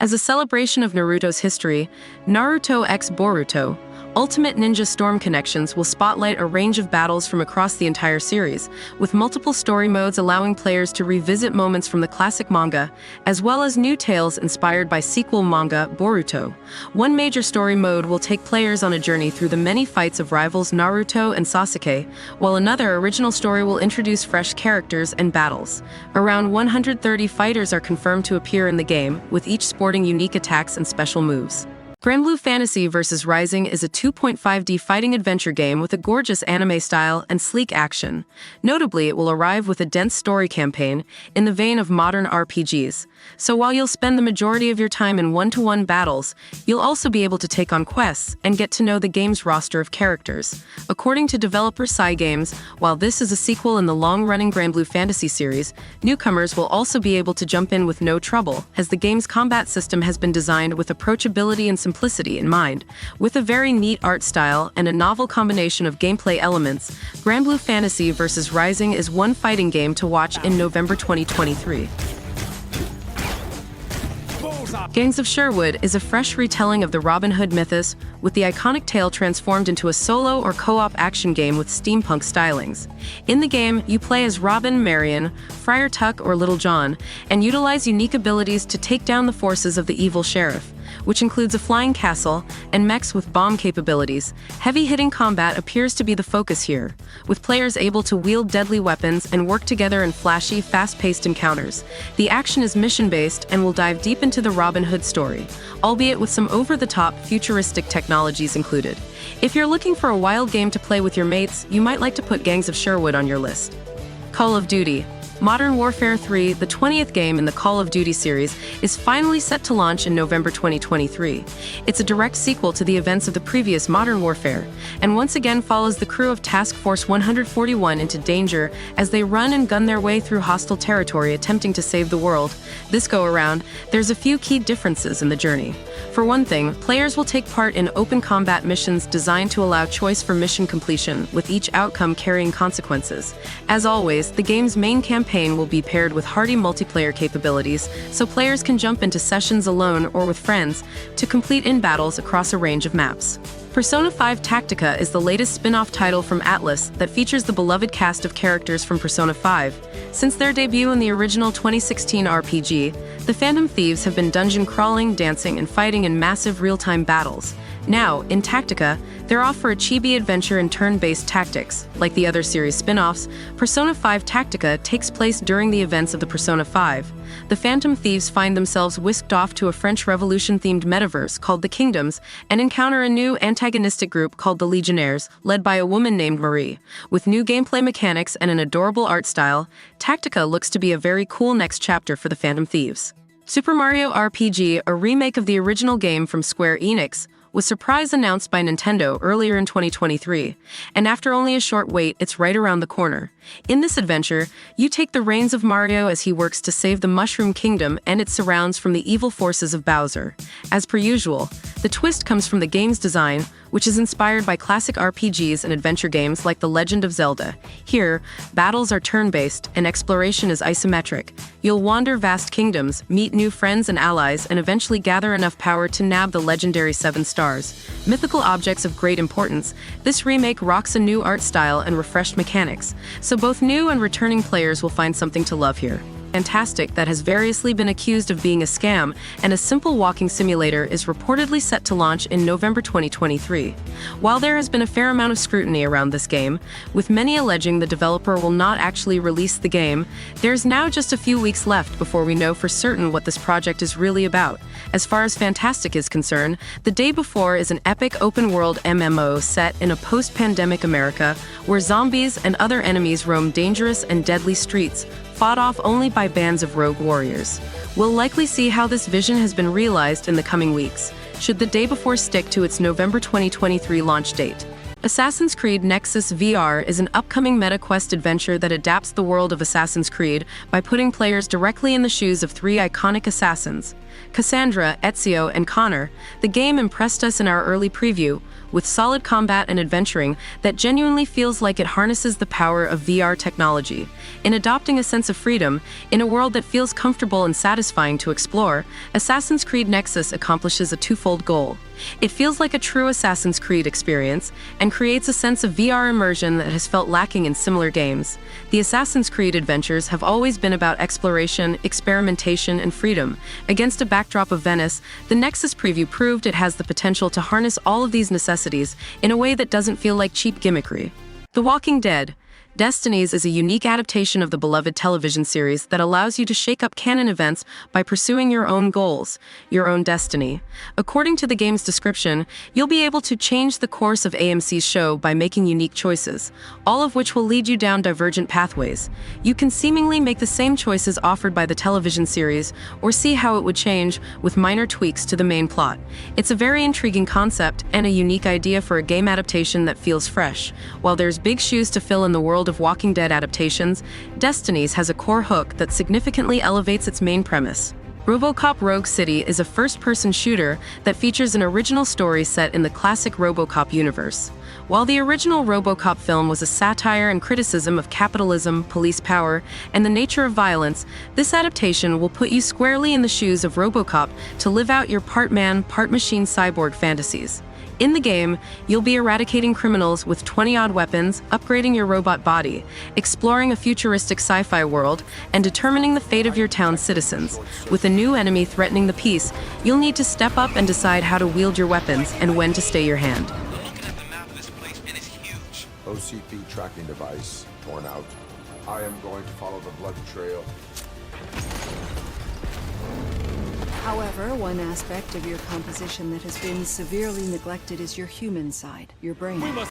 As a celebration of Naruto's history, Naruto x Boruto, Ultimate Ninja Storm Connections will spotlight a range of battles from across the entire series, with multiple story modes allowing players to revisit moments from the classic manga, as well as new tales inspired by sequel manga Boruto. One major story mode will take players on a journey through the many fights of rivals Naruto and Sasuke, while another original story will introduce fresh characters and battles. Around 130 fighters are confirmed to appear in the game, with each sporting unique attacks and special moves. Granblue Fantasy vs. Rising is a 2.5D fighting adventure game with a gorgeous anime style and sleek action. Notably, it will arrive with a dense story campaign in the vein of modern RPGs. So while you'll spend the majority of your time in one-to-one battles, you'll also be able to take on quests and get to know the game's roster of characters. According to developer Cygames, while this is a sequel in the long-running Granblue Fantasy series, newcomers will also be able to jump in with no trouble, as the game's combat system has been designed with approachability and simplicity in mind. With a very neat art style and a novel combination of gameplay elements, Granblue Fantasy vs. Rising is one fighting game to watch in November 2023. Gangs of Sherwood is a fresh retelling of the Robin Hood mythos, with the iconic tale transformed into a solo or co-op action game with steampunk stylings. In the game, you play as Robin, Marion, Friar Tuck, or Little John, and utilize unique abilities to take down the forces of the evil sheriff, which includes a flying castle and mechs with bomb capabilities. Heavy-hitting combat appears to be the focus here, with players able to wield deadly weapons and work together in flashy, fast-paced encounters. The action is mission-based and will dive deep into the Robin Hood story, albeit with some over-the-top, futuristic technologies included. If you're looking for a wild game to play with your mates, you might like to put Gangs of Sherwood on your list. Call of Duty Modern Warfare 3, the 20th game in the Call of Duty series, is finally set to launch in November 2023. It's a direct sequel to the events of the previous Modern Warfare, and once again follows the crew of Task Force 141 into danger as they run and gun their way through hostile territory attempting to save the world. This go-around, there's a few key differences in the journey. For one thing, players will take part in open combat missions designed to allow choice for mission completion, with each outcome carrying consequences. As always, the game's main campaign will be paired with hearty multiplayer capabilities, so players can jump into sessions alone or with friends to complete in-battles across a range of maps. Persona 5 Tactica is the latest spin-off title from Atlas that features the beloved cast of characters from Persona 5. Since their debut in the original 2016 RPG, the Phantom Thieves have been dungeon crawling, dancing, and fighting in massive real-time battles. Now, in Tactica, they're off for a chibi adventure in turn-based tactics. Like the other series spin-offs, Persona 5 Tactica takes place during the events of the Persona 5. The Phantom Thieves find themselves whisked off to a French Revolution-themed Metaverse called the Kingdoms and encounter a new antagonistic group called the Legionnaires, led by a woman named Marie. With new gameplay mechanics and an adorable art style, Tactica looks to be a very cool next chapter for the Phantom Thieves. Super Mario RPG, a remake of the original game from Square Enix, was surprise announced by Nintendo earlier in 2023, and after only a short wait, it's right around the corner. In this adventure, you take the reins of Mario as he works to save the Mushroom Kingdom and its surrounds from the evil forces of Bowser. As per usual, the twist comes from the game's design, which is inspired by classic RPGs and adventure games like The Legend of Zelda. Here, battles are turn-based and exploration is isometric. You'll wander vast kingdoms, meet new friends and allies, and eventually gather enough power to nab the legendary 7 stars. Mythical objects of great importance, this remake rocks a new art style and refreshed mechanics, so both new and returning players will find something to love here. Fantastic that has variously been accused of being a scam, and a simple walking simulator is reportedly set to launch in November 2023. While there has been a fair amount of scrutiny around this game, with many alleging the developer will not actually release the game, there's now just a few weeks left before we know for certain what this project is really about. As far as Fantastic is concerned, The Day Before is an epic open-world MMO set in a post-pandemic America where zombies and other enemies roam dangerous and deadly streets, fought off only by bands of rogue warriors. We'll likely see how this vision has been realized in the coming weeks, should The Day Before stick to its November 2023 launch date. Assassin's Creed Nexus VR is an upcoming MetaQuest adventure that adapts the world of Assassin's Creed by putting players directly in the shoes of 3 iconic assassins. Cassandra, Ezio, and Connor, the game impressed us in our early preview, with solid combat and adventuring that genuinely feels like it harnesses the power of VR technology. In adopting a sense of freedom, in a world that feels comfortable and satisfying to explore, Assassin's Creed Nexus accomplishes a twofold goal. It feels like a true Assassin's Creed experience and creates a sense of VR immersion that has felt lacking in similar games. The Assassin's Creed adventures have always been about exploration, experimentation, and freedom. Against a backdrop of Venice, the Nexus preview proved it has the potential to harness all of these necessities in a way that doesn't feel like cheap gimmickry. The Walking Dead. Destinies is a unique adaptation of the beloved television series that allows you to shake up canon events by pursuing your own goals, your own destiny. According to the game's description, you'll be able to change the course of AMC's show by making unique choices, all of which will lead you down divergent pathways. You can seemingly make the same choices offered by the television series, or see how it would change with minor tweaks to the main plot. It's a very intriguing concept and a unique idea for a game adaptation that feels fresh. While there's big shoes to fill in the world of Walking Dead adaptations, Destinies has a core hook that significantly elevates its main premise. RoboCop Rogue City is a first-person shooter that features an original story set in the classic RoboCop universe. While the original RoboCop film was a satire and criticism of capitalism, police power, and the nature of violence, this adaptation will put you squarely in the shoes of RoboCop to live out your part-man, part-machine cyborg fantasies. In the game, you'll be eradicating criminals with 20-odd weapons, upgrading your robot body, exploring a futuristic sci-fi world, and determining the fate of your town's citizens. With a new enemy threatening the peace, you'll need to step up and decide how to wield your weapons and when to stay your hand. I'm looking at the map of this place, and it's huge. OCP tracking device torn out. I am going to follow the blood trail. However, one aspect of your composition that has been severely neglected is your human side, your brain.